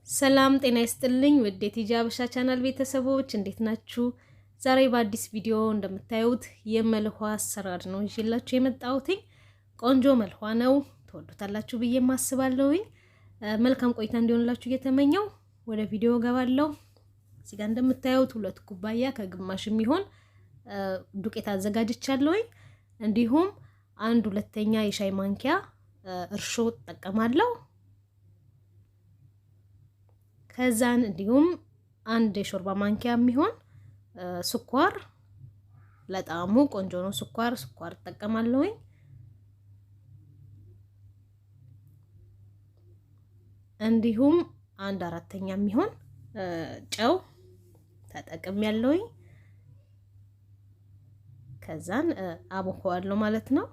ሰላም ጤና ይስጥልኝ ውድ የቲጃብሻ ቻናል ቤተሰቦች እንዴት ናችሁ? ዛሬ በአዲስ ቪዲዮ እንደምታዩት የመልዋ አሰራር ነው ይዤላችሁ የመጣሁት። ቆንጆ መልዋ ነው፣ ተወዱታላችሁ ብዬ ማስባለሁኝ። መልካም ቆይታ እንዲሆንላችሁ እየተመኘው ወደ ቪዲዮ ገባለሁ። እዚህ ጋር እንደምታዩት 2 ኩባያ ከግማሽ የሚሆን ዱቄት አዘጋጅቻለሁኝ። እንዲሁም 1/2 የሻይ ማንኪያ እርሾ ተጠቀማለሁ። ከዛን እንዲሁም 1 የሾርባ ማንኪያ የሚሆን ስኳር፣ ለጣዕሙ ቆንጆ ነው ስኳር ተጠቀማለሁኝ። እንዲሁም 1/4 የሚሆን ጨው ተጠቅሜያለሁኝ። ከዛን አቦካዋለሁ ማለት ነው።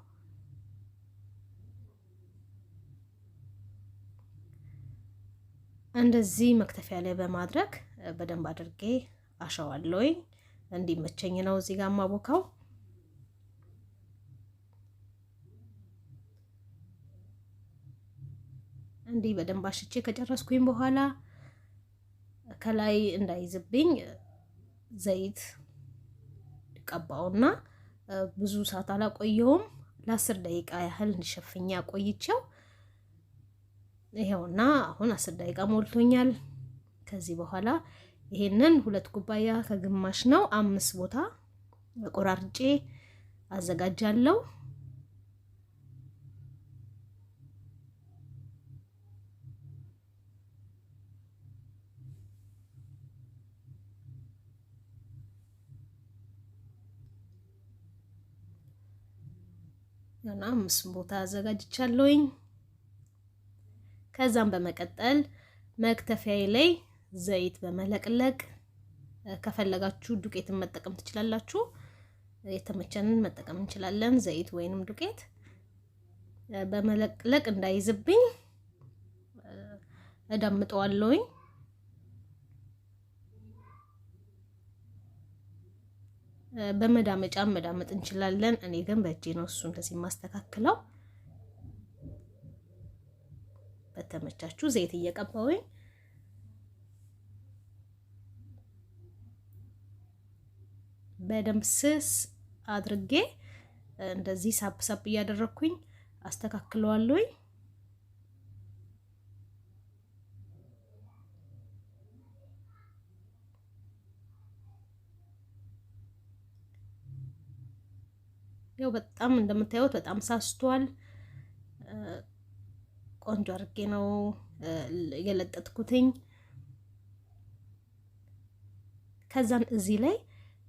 እንደዚህ መክተፊያ ላይ በማድረግ በደንብ አድርጌ አሸዋለሁኝ። እንዲመቸኝ ነው እዚህ ጋር ማቦካው። እንዲህ በደንብ አሽቼ ከጨረስኩኝ በኋላ ከላይ እንዳይዝብኝ ዘይት ቀባውና ብዙ ሰዓት አላቆየውም፣ ለ10 ደቂቃ ያህል እንዲሸፍኛ ቆይቼው ይሄውና አሁን 10 ደቂቃ ሞልቶኛል። ከዚህ በኋላ ይሄንን 2 ኩባያ ከግማሽ ነው 5 ቦታ ቆራርጬ አዘጋጃለሁ። እና 5 ቦታ አዘጋጅቻለሁኝ። ከዛም በመቀጠል መክተፊያዬ ላይ ዘይት በመለቅለቅ ከፈለጋችሁ ዱቄትን መጠቀም ትችላላችሁ። የተመቸንን መጠቀም እንችላለን። ዘይት ወይንም ዱቄት በመለቅለቅ እንዳይዝብኝ እዳምጠዋለሁኝ። በመዳመጫ መዳመጥ እንችላለን። እኔ ግን በእጄ ነው እሱ እንደዚህ ማስተካክለው። በተመቻችሁ ዘይት እየቀባሁኝ በደንብ ስስ አድርጌ እንደዚህ ሳብ እያደረኩኝ አስተካክለዋለሁኝ። ያው በጣም እንደምታዩት በጣም ሳስቷል። ቆንጆ አድርጌ ነው የለጠጥኩትኝ። ከዛን እዚህ ላይ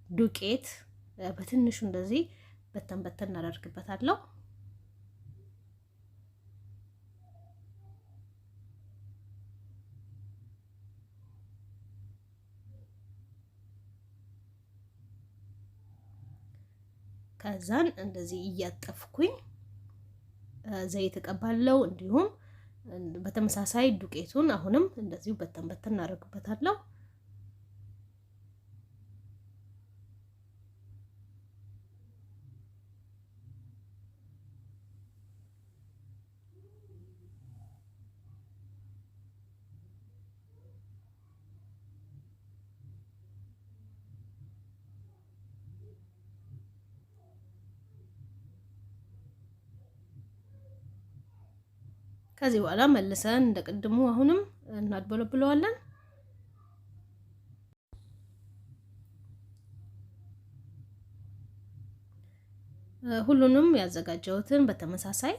ዱቄት በትንሹ እንደዚህ በተን እናደርግበታለሁ። ከዛን እንደዚህ እያጠፍኩኝ ዘይት እቀባለሁ። እንዲሁም በተመሳሳይ ዱቄቱን አሁንም እንደዚሁ በተን እናደርግበታለሁ። ከዚህ በኋላ መልሰን እንደቀድሙ አሁንም እናድበለብለዋለን። ሁሉንም ያዘጋጀሁትን በተመሳሳይ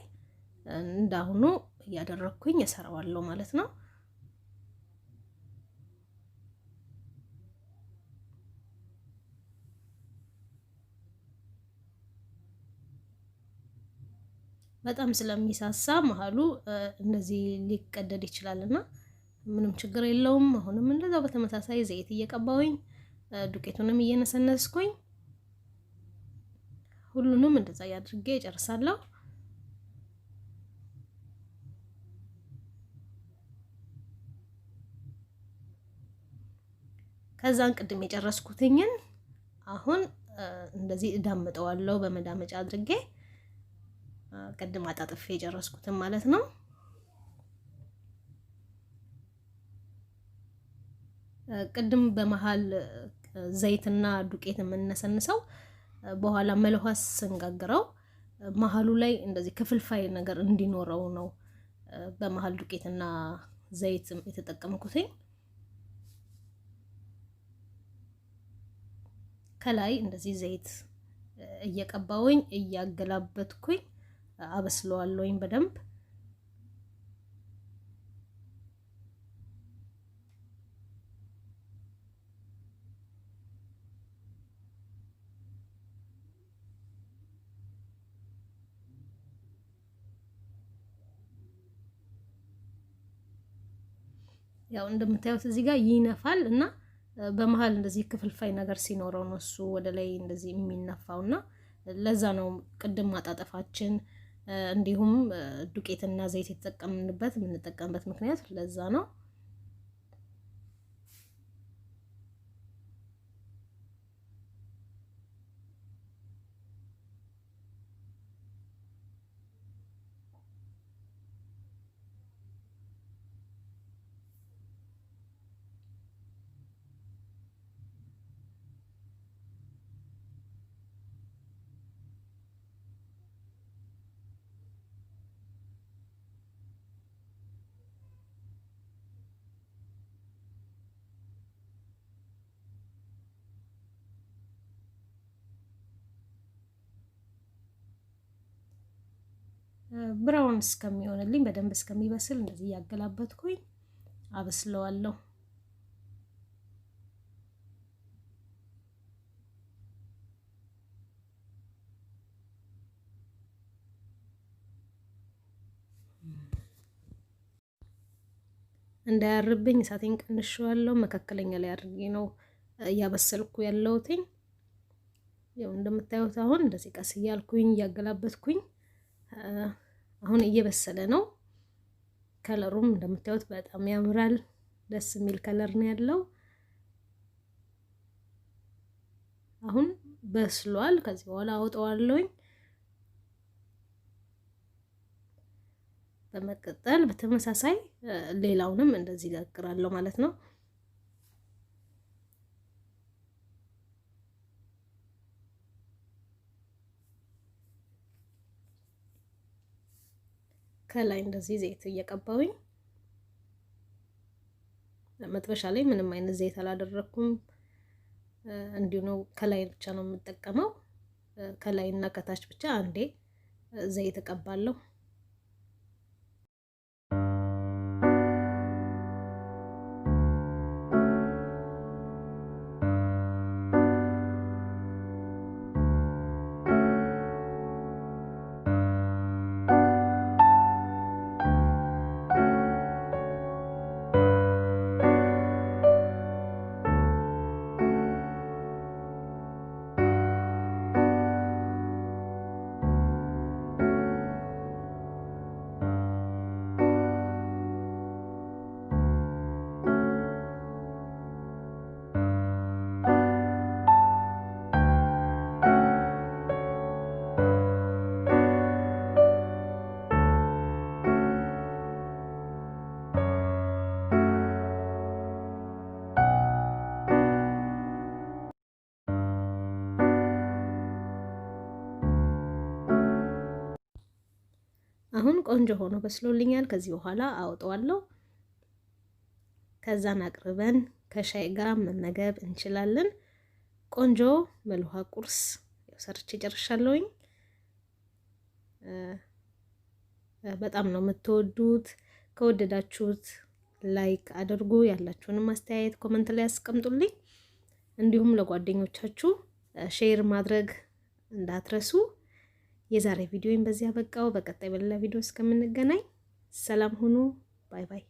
እንዳሁኑ እያደረኩኝ እሰራዋለሁ ማለት ነው። በጣም ስለሚሳሳ መሃሉ እንደዚህ ሊቀደድ ይችላልና ምንም ችግር የለውም። አሁንም እንደዛው በተመሳሳይ ዘይት እየቀባሁኝ ዱቄቱንም እየነሰነስኩኝ ሁሉንም እንደዛ ያድርጌ እጨርሳለሁ። ከዛን ቅድም የጨረስኩትኝን አሁን እንደዚህ እዳምጠዋለሁ በመዳመጫ አድርጌ ቅድም አጣጥፌ የጨረስኩትን ማለት ነው። ቅድም በመሃል ዘይትና ዱቄት የምንነሰንሰው በኋላ መለዋስ ስንጋግረው መሃሉ ላይ እንደዚህ ክፍልፋይ ነገር እንዲኖረው ነው በመሃል ዱቄትና ዘይት የተጠቀምኩትኝ። ከላይ እንደዚህ ዘይት እየቀባውኝ እያገላበጥኩኝ አበስለዋለሁኝ በደንብ። ያው እንደምታዩት እዚህ ጋር ይነፋል እና በመሃል እንደዚህ ክፍልፋይ ነገር ሲኖረው ነው እሱ ወደ ላይ እንደዚህ የሚነፋውና ለዛ ነው ቅድም ማጣጠፋችን እንዲሁም ዱቄትና ዘይት የምንጠቀምበት ምክንያት ለዛ ነው። ብራውን እስከሚሆንልኝ በደንብ እስከሚበስል እንደዚህ ያገላበጥኩኝ አበስለዋለሁ። እንዳያርብኝ እሳቴን ቀንሼዋለሁ። መካከለኛ ላይ አድርጌ ነው እያበሰልኩ ያለሁትኝ። ያው እንደምታዩት አሁን እንደዚህ ቀስ እያልኩኝ እያገላበጥኩኝ አሁን እየበሰለ ነው። ከለሩም እንደምታዩት በጣም ያምራል። ደስ የሚል ከለር ነው ያለው። አሁን በስሏል። ከዚህ በኋላ አውጣዋለሁኝ። በመቀጠል በተመሳሳይ ሌላውንም እንደዚህ ጋግራለሁ ማለት ነው። ከላይ እንደዚህ ዘይት እየቀባውኝ መጥበሻ ላይ ምንም አይነት ዘይት አላደረኩም። እንዲሁ ነው፣ ከላይ ብቻ ነው የምጠቀመው። ከላይና ከታች ብቻ አንዴ ዘይት እቀባለሁ። አሁን ቆንጆ ሆኖ በስሎልኛል። ከዚህ በኋላ አውጣዋለሁ። ከዛን አቅርበን ከሻይ ጋር መመገብ እንችላለን። ቆንጆ መልዋ ቁርስ ሰርቼ ጨርሻለሁኝ። በጣም ነው የምትወዱት። ከወደዳችሁት ላይክ አድርጉ። ያላችሁንም አስተያየት ኮመንት ላይ አስቀምጡልኝ። እንዲሁም ለጓደኞቻችሁ ሼር ማድረግ እንዳትረሱ። የዛሬ ቪዲዮን በዚህ አበቃው። በቀጣይ በሌላ ቪዲዮ እስከምንገናኝ ሰላም ሁኑ። ባይ ባይ።